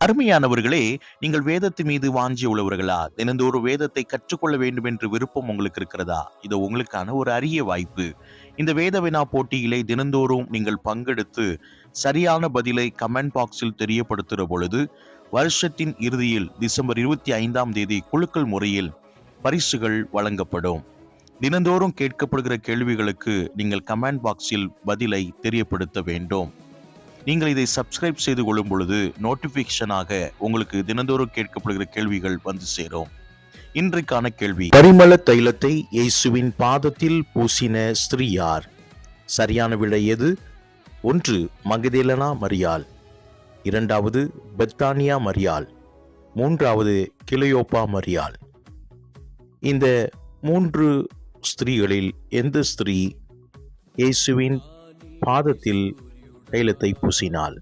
அருமையானவர்களே, நீங்கள் வேதத்தின் மீது வாஞ்சி உள்ளவர்களா? தினந்தோறும் வேதத்தை கற்றுக்கொள்ள வேண்டும் என்று விருப்பம் உங்களுக்கு இருக்கிறதா? இது உங்களுக்கான ஒரு அரிய வாய்ப்பு. இந்த வேத வினா போட்டியிலே தினந்தோறும் நீங்கள் பங்கெடுத்து சரியான பதிலை கமெண்ட் பாக்ஸில் தெரியப்படுத்துகிற பொழுது, வருஷத்தின் இறுதியில் டிசம்பர் 25ஆம் தேதி குலுக்கல் முறையில் பரிசுகள் வழங்கப்படும். தினந்தோறும் கேட்கப்படுகிற கேள்விகளுக்கு நீங்கள் கமெண்ட் பாக்ஸில் பதிலை தெரியப்படுத்த வேண்டும். நீங்கள் இதை சப்ஸ்கிரைப் செய்து கொள்ளும் பொழுது நோட்டிபிகேஷனாக உங்களுக்கு தினந்தோறும் கேட்கப்படுகிற கேள்விகள் வந்து சேரும். இன்றைக்கான கேள்வி: பரிமள தைலத்தை இயேசுவின் பாதத்தில் பூசின ஸ்திரீ யார்? சரியான விடை எது? 1. மகதலேனா மரியாள், 2வது பெத்தானியா மரியாள், 3வது கிளையோப்பா மரியாள். இந்த 3 ஸ்திரீகளில் எந்த ஸ்திரீ இயேசுவின் பாதத்தில் தைலத்தை பூசினாள்?